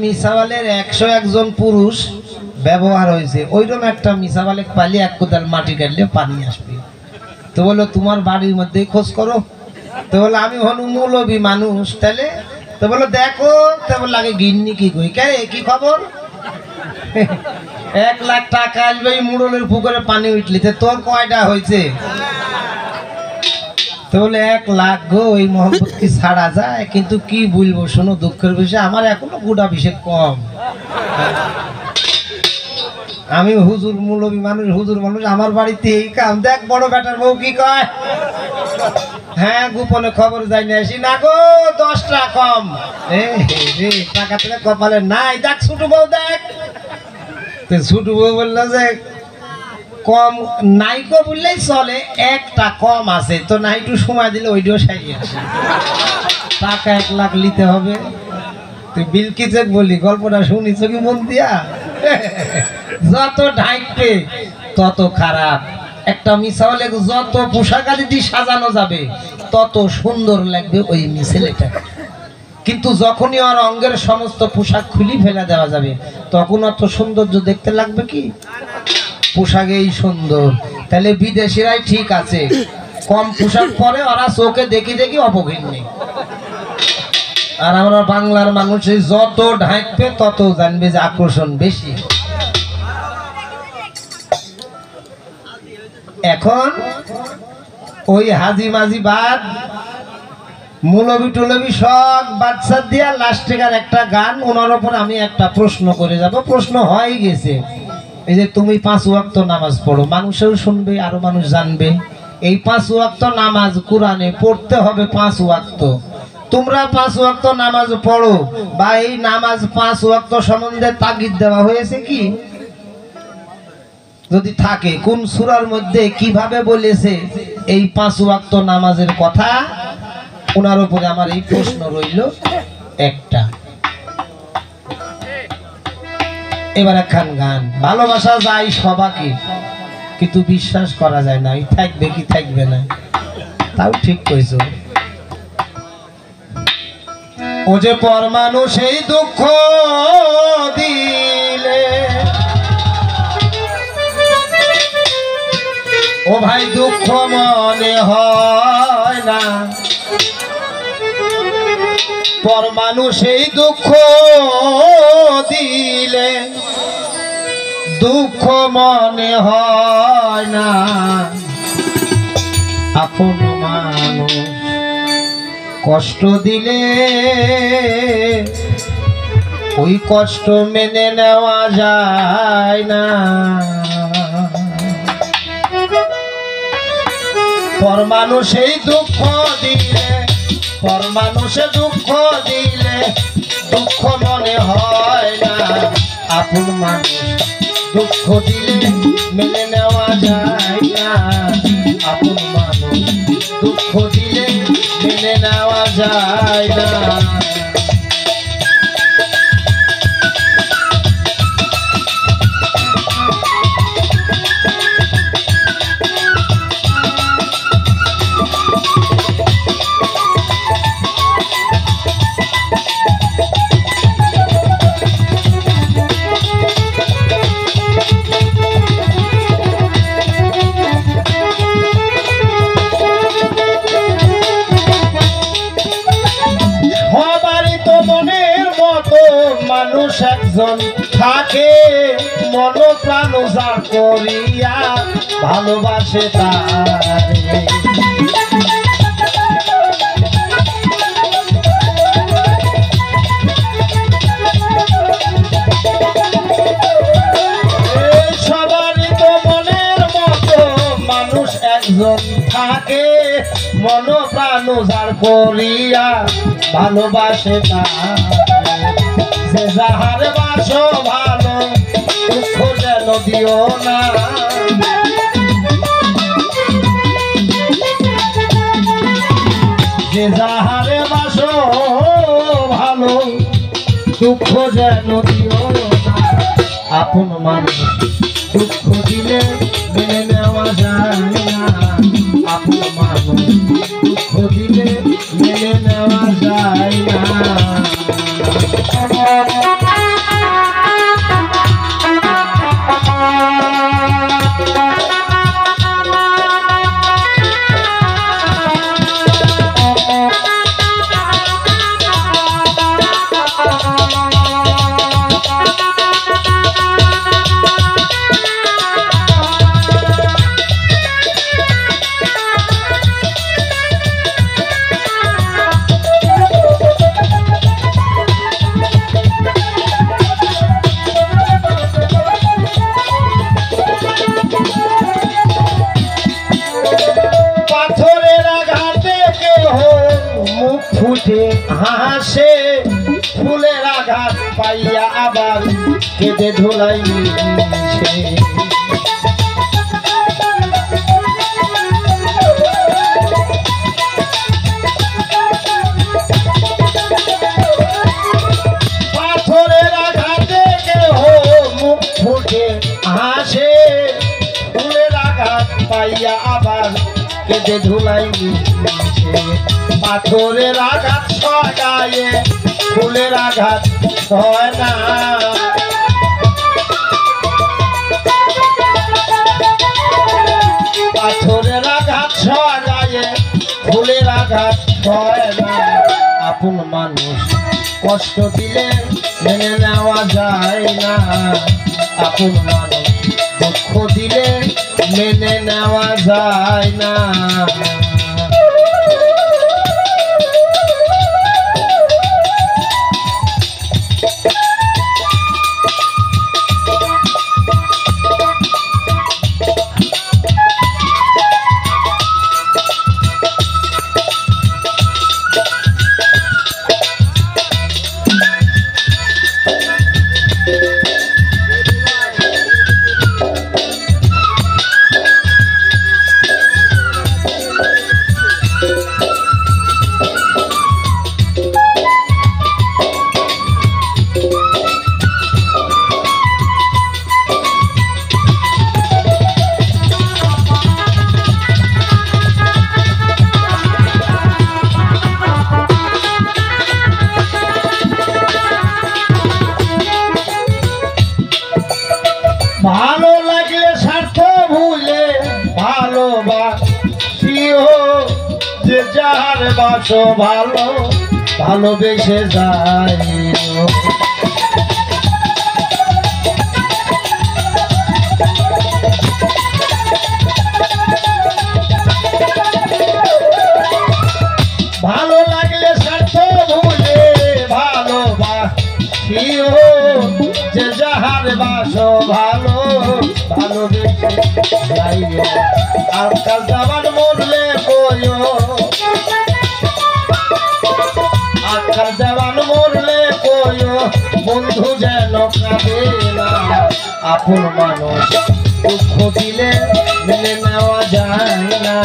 মিসাওয়ালের 101 জন পুরুষ ব্যবহার হয়েছে, ওইরকম একটা মিসাওয়ালে পালি এক কোদাল মাটি কাটলে পানি আসবে। তো বললো তোমার বাড়ির মধ্যেই খোঁজ করো। তো বললো আমি হনু মৌলবী মানুষ, তাহলে তো বললো দেখো। তো বললো আগে গিন্নি কি কই, কে কি খবর? 1 লাখ টাকা আসবে মুড়লের পুকুরে পানি উঠলি, তোর কয়টা হয়েছে? তো বলে 1 লাখ গো, ওই মোহাম্মদ কি ছাড়া যায়? কিন্তু কি বলবো শোনো, দুঃখের বিষয় আমার এখনো গুড়া বিষয় কম। আমি হুজুর মৌলবী মানুষ, হুজুর মানুষ, আমার বাড়িতে এই কাম। দেখ বড় বেটার বউ কি কয়, হ্যাঁ গোপনে খবর যাই না আসি না গো, 10 টাকা কম। টাকা থেকে কপালে নাই। দেখ ছোট বউ, দেখ ছোট বউ বললো যে কম নাইকো বললেই চলে, একটা কম আছে তো না, একটু সময় দিলে ওইটাও সারিয়ে আসে। টাকা 1 লাখ নিতে হবে। তুই বিলকিছে বলি গল্পটা শুনিস কি মন দিয়া? যত ঢাইকবে তত খারাপ। একটা মিসাওয়ালে যত পোশাক আদি দিয়ে সাজানো যাবে তত সুন্দর লাগবে ওই মিছেলেটা। কিন্তু যখনই ওর অঙ্গের সমস্ত পোশাক খুলি ফেলে দেওয়া যাবে তখন অত সৌন্দর্য দেখতে লাগবে কি? পোশাকেই সুন্দর। তাহলে বিদেশিরাই ঠিক আছে, কম পোশাক পরে ওরা চোখে দেখি দেখি অপঘিন্নি। আর আমরা বাংলার মানুষ যত ঢাকবে তত জানবে যে আকর্ষণ বেশি। এখন ওই হাজি মাঝি বাদ মৌলবী টুলবী সব বাচ্চা দিয়া লাস্টেকার একটা গান, ওনার ওপর আমি একটা প্রশ্ন করে যাব। প্রশ্ন হয়ে গেছে, এই যে তুমি 5 ওয়াক্ত নামাজ পড়ো, মানুষেও শুনবে, আরো মানুষ জানবে। এই 5 ওয়াক্ত নামাজ কোরআনে পড়তে হবে 5 ওয়াক্ত। তোমরা 5 ওয়াক্ত নামাজ পড়ো, বা এই নামাজ 5 ওয়াক্ত সম্বন্ধে তাগিদ দেওয়া হয়েছে কি? যদি থাকে কোন সূরার মধ্যে কিভাবে বলেছে এই 5 ওয়াক্ত নামাজের কথা, ওনার উপরে আমার এই প্রশ্ন রইল একটা। এবার একখান গান, ভালোবাসা যায় সবাকে কিন্তু বিশ্বাস করা যায় না, এই থাকবে কি থাকবে না। তাও ঠিক কইছো। ও যে পর মানুষ এই দুঃখ দিলে, ও ভাই দুঃখ মনে হয় না, পর মানুষ এই দুঃখ দিলে দুঃখ মনে হয় না, আপন মানুষ কষ্ট দিলে ওই কষ্ট মেনে নেওয়া যায় না। পর মানুষ এই দুঃখ দিলে, পর মানুষে দুঃখ দিলে দুঃখ মনে হয় না, আপন মানুষ দুঃখ দিলে মেনে নেওয়া যায় না, আপন মানুষ দুঃখ দিলে মেনে নেওয়া যায় না। মানুষ একজন থাকে, মন প্রাণ উজাড় করিয়া ভালোবাসে তারে। সবারই তো মনের মতো মানুষ একজন থাকে, মন প্রাণ উজাড় করিয়া ভালোবাসে তারে। যে যাহার বাসো ভালো দুঃখ যেন দিও না, যে যাহারে বাসো ভালো দুঃখ যেন দিও না, আপন মানুষ দুঃখ দিলে মেনে নেওয়া যায় না, আপন মানুষ দুঃখ দিলে মেনে নেওয়া যায় না। আঘাত পাইয়া আবার কেঁদে ধুলাই মিশে। পাথরের আঘাতে কেহ মুখ ফুটে হাসে, ফুলের আঘাত পাইয়া আবার কেঁদে ধুলাই মিশে। পাথরের আঘাত সগায়ে ফুলের আঘাত হয় না, পাথরের আঘাত সগায়ে ফুলের আঘাত হয় না। আপন মানুষ কষ্ট দিলে মেনে নেওয়া যায় না, আপন মানুষ দুঃখ দিলে মেনে নেওয়া যায় না। ভালো লাগলে স্বার্থ ভুলে ভালোবাসিও, যে যার বাসো ভালো ভালোবেসে যায়। ভালো লাগলে স্বার্থ ভুলে ভালোবাসিও, যে যাহার বাসো ভালো ভালোবেসে যাইও। আজকাল জবান মরলে কইও, আজকাল জবান মরলে কইও বন্ধু যেন কাঁদে না। আপন মানুষ দুঃখ দিলে মেনে নেওয়া যায় না।